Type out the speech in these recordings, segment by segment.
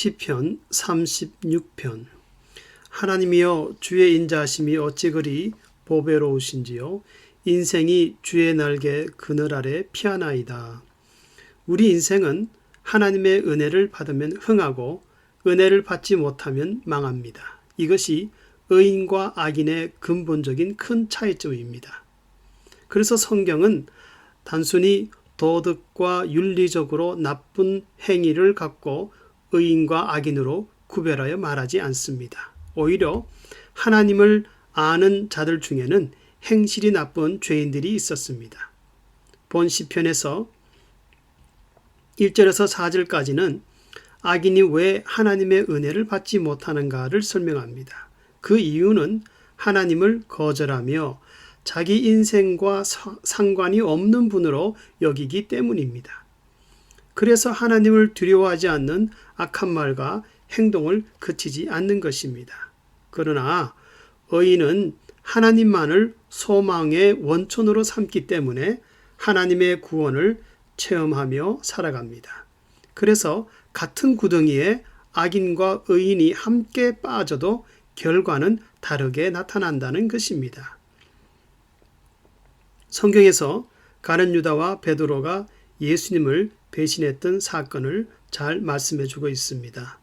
시편 36편. 하나님이여, 주의 인자하심이 어찌 그리 보배로우신지요. 인생이 주의 날개 그늘 아래 피하나이다. 우리 인생은 하나님의 은혜를 받으면 흥하고 은혜를 받지 못하면 망합니다. 이것이 의인과 악인의 근본적인 큰 차이점입니다. 그래서 성경은 단순히 도덕과 윤리적으로 나쁜 행위를 갖고 의인과 악인으로 구별하여 말하지 않습니다. 오히려 하나님을 아는 자들 중에는 행실이 나쁜 죄인들이 있었습니다. 본 시편에서 1절에서 4절까지는 악인이 왜 하나님의 은혜를 받지 못하는가를 설명합니다. 그 이유는 하나님을 거절하며 자기 인생과 상관이 없는 분으로 여기기 때문입니다. 그래서 하나님을 두려워하지 않는 악한 말과 행동을 그치지 않는 것입니다. 그러나 의인은 하나님만을 소망의 원천으로 삼기 때문에 하나님의 구원을 체험하며 살아갑니다. 그래서 같은 구덩이에 악인과 의인이 함께 빠져도 결과는 다르게 나타난다는 것입니다. 성경에서 가룟 유다와 베드로가 예수님을 배신했던 사건을 잘 말씀해 주고 있습니다.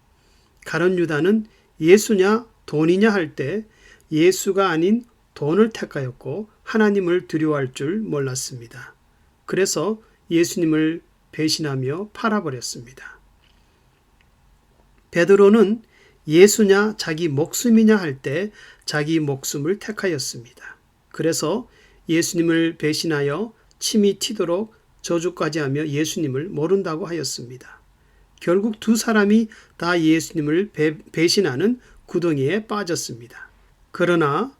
가룟 유다는 예수냐 돈이냐 할 때 예수가 아닌 돈을 택하였고 하나님을 두려워할 줄 몰랐습니다. 그래서 예수님을 배신하며 팔아버렸습니다. 베드로는 예수냐 자기 목숨이냐 할 때 자기 목숨을 택하였습니다. 그래서 예수님을 배신하여 침이 튀도록 저주까지 하며 예수님을 모른다고 하였습니다. 결국 두 사람이 다 예수님을 배신하는 구덩이에 빠졌습니다. 그러나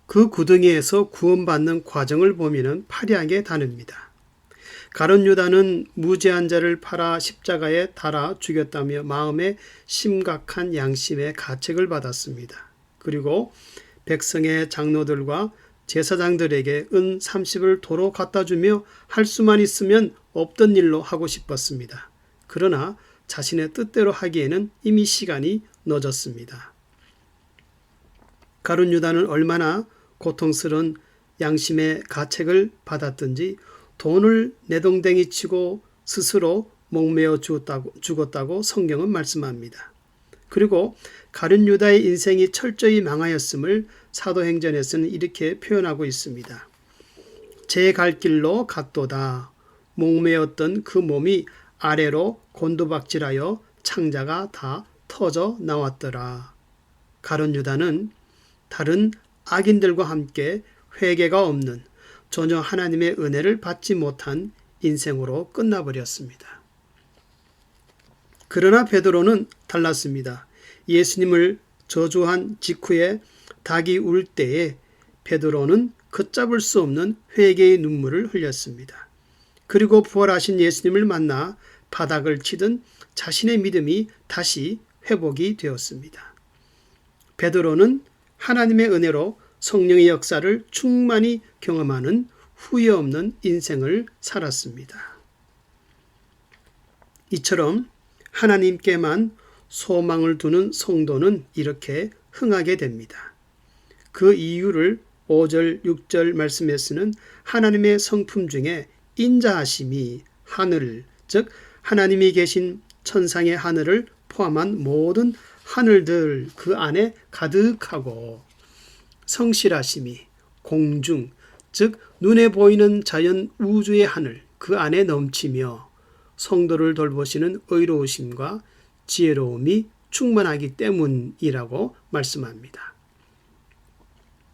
그 구덩이에서 구원받는 과정을 보면 파리하게 다릅니다. 가룟 유다는 무죄한 자를 팔아 십자가에 달아 죽였다며 마음에 심각한 양심의 가책을 받았습니다. 그리고 백성의 장로들과 제사장들에게 은 30을 도로 갖다 주며 할 수만 있으면 없던 일로 하고 싶었습니다. 그러나 자신의 뜻대로 하기에는 이미 시간이 늦었습니다. 가룟 유다는 얼마나 고통스러운 양심의 가책을 받았든지 돈을 내동댕이 치고 스스로 목매어 죽었다고 성경은 말씀합니다. 그리고 가룟 유다의 인생이 철저히 망하였음을 사도행전에서는 이렇게 표현하고 있습니다. 제 갈 길로 갔도다. 목매었던 그 몸이 아래로 곤두박질하여 창자가 다 터져 나왔더라. 가룟 유다는 다른 악인들과 함께 회개가 없는 전혀 하나님의 은혜를 받지 못한 인생으로 끝나버렸습니다. 그러나 베드로는 달랐습니다. 예수님을 저주한 직후에 닭이 울 때에 베드로는 걷잡을 수 없는 회개의 눈물을 흘렸습니다. 그리고 부활하신 예수님을 만나 바닥을 치던 자신의 믿음이 다시 회복이 되었습니다. 베드로는 하나님의 은혜로 성령의 역사를 충만히 경험하는 후회 없는 인생을 살았습니다. 이처럼 하나님께만 소망을 두는 성도는 이렇게 흥하게 됩니다. 그 이유를 5절, 6절 말씀에서는 하나님의 성품 중에 인자하심이 하늘, 즉 하나님이 계신 천상의 하늘을 포함한 모든 하늘들 그 안에 가득하고 성실하심이 공중, 즉 눈에 보이는 자연 우주의 하늘 그 안에 넘치며 성도를 돌보시는 의로우심과 지혜로움이 충만하기 때문이라고 말씀합니다.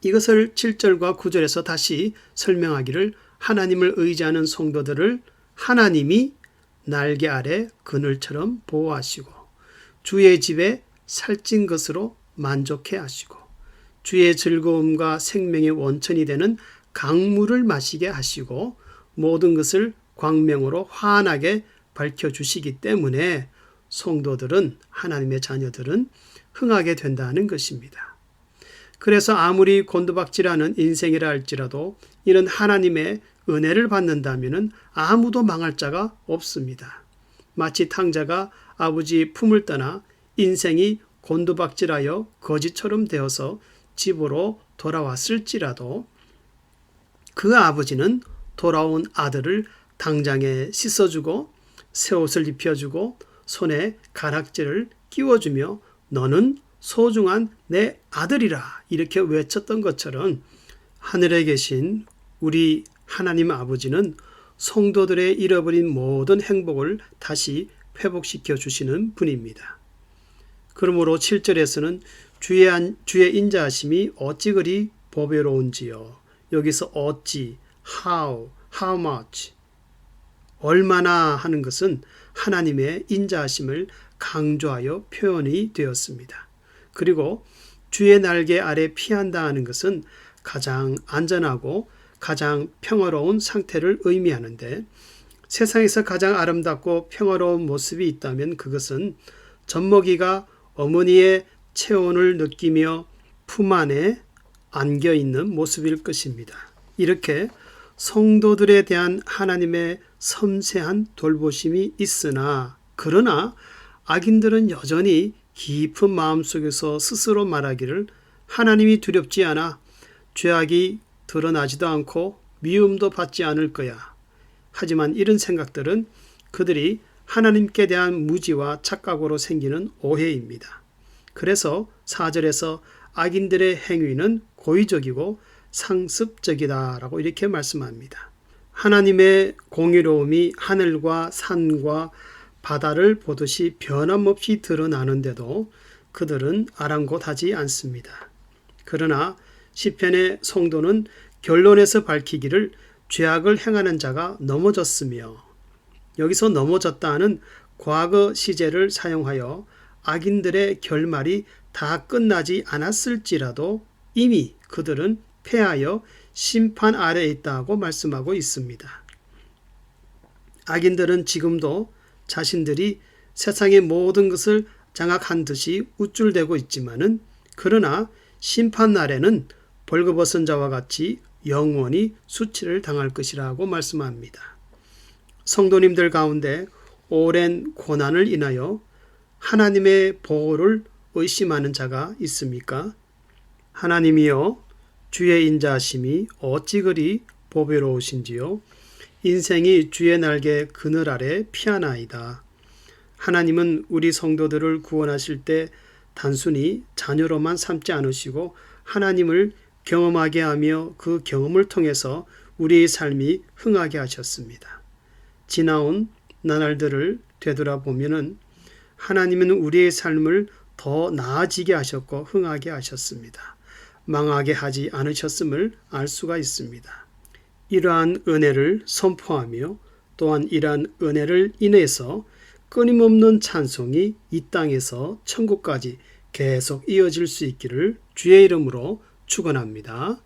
이것을 7절과 9절에서 다시 설명하기를 하나님을 의지하는 성도들을 하나님이 날개 아래 그늘처럼 보호하시고 주의 집에 살찐 것으로 만족해 하시고 주의 즐거움과 생명의 원천이 되는 강물을 마시게 하시고 모든 것을 광명으로 환하게 밝혀주시기 때문에 성도들은 하나님의 자녀들은 흥하게 된다는 것입니다. 그래서 아무리 곤두박질하는 인생이라 할지라도 이런 하나님의 은혜를 받는다면 아무도 망할 자가 없습니다. 마치 탕자가 아버지 품을 떠나 인생이 곤두박질하여 거지처럼 되어서 집으로 돌아왔을지라도 그 아버지는 돌아온 아들을 당장에 씻어주고 새 옷을 입혀주고 손에 가락지를 끼워주며 너는 소중한 내 아들이라 이렇게 외쳤던 것처럼 하늘에 계신 우리 하나님 아버지는 성도들의 잃어버린 모든 행복을 다시 회복시켜 주시는 분입니다. 그러므로 7절에서는 주의 인자하심이 어찌 그리 보배로운지요. 여기서 어찌, how much, 얼마나 하는 것은 하나님의 인자하심을 강조하여 표현이 되었습니다. 그리고 주의 날개 아래 피한다 하는 것은 가장 안전하고 가장 평화로운 상태를 의미하는데 세상에서 가장 아름답고 평화로운 모습이 있다면 그것은 젖먹이가 어머니의 체온을 느끼며 품 안에 안겨 있는 모습일 것입니다. 이렇게 성도들에 대한 하나님의 섬세한 돌보심이 있으나 그러나 악인들은 여전히 깊은 마음속에서 스스로 말하기를 하나님이 두렵지 않아 죄악이 드러나지도 않고 미움도 받지 않을 거야. 하지만 이런 생각들은 그들이 하나님께 대한 무지와 착각으로 생기는 오해입니다. 그래서 4절에서 악인들의 행위는 고의적이고 상습적이다라고 이렇게 말씀합니다. 하나님의 공의로움이 하늘과 산과 바다를 보듯이 변함없이 드러나는데도 그들은 아랑곳하지 않습니다. 그러나 시편의 성도는 결론에서 밝히기를 죄악을 행하는 자가 넘어졌으며 여기서 넘어졌다는 과거 시제를 사용하여 악인들의 결말이 다 끝나지 않았을지라도 이미 그들은 패하여 심판 아래에 있다고 말씀하고 있습니다. 악인들은 지금도 자신들이 세상의 모든 것을 장악한 듯이 우쭐대고 있지만은 그러나 심판날에는 벌거벗은 자와 같이 영원히 수치를 당할 것이라고 말씀합니다. 성도님들 가운데 오랜 고난을 인하여 하나님의 보호를 의심하는 자가 있습니까? 하나님이여 주의 인자하심이 어찌 그리 보배로우신지요. 인생이 주의 날개 그늘 아래 피하나이다. 하나님은 우리 성도들을 구원하실 때 단순히 자녀로만 삼지 않으시고 하나님을 경험하게 하며 그 경험을 통해서 우리의 삶이 흥하게 하셨습니다. 지나온 나날들을 되돌아보면 하나님은 우리의 삶을 더 나아지게 하셨고 흥하게 하셨습니다. 망하게 하지 않으셨음을 알 수가 있습니다. 이러한 은혜를 선포하며 또한 이러한 은혜를 인해서 끊임없는 찬송이 이 땅에서 천국까지 계속 이어질 수 있기를 주의 이름으로 축원합니다.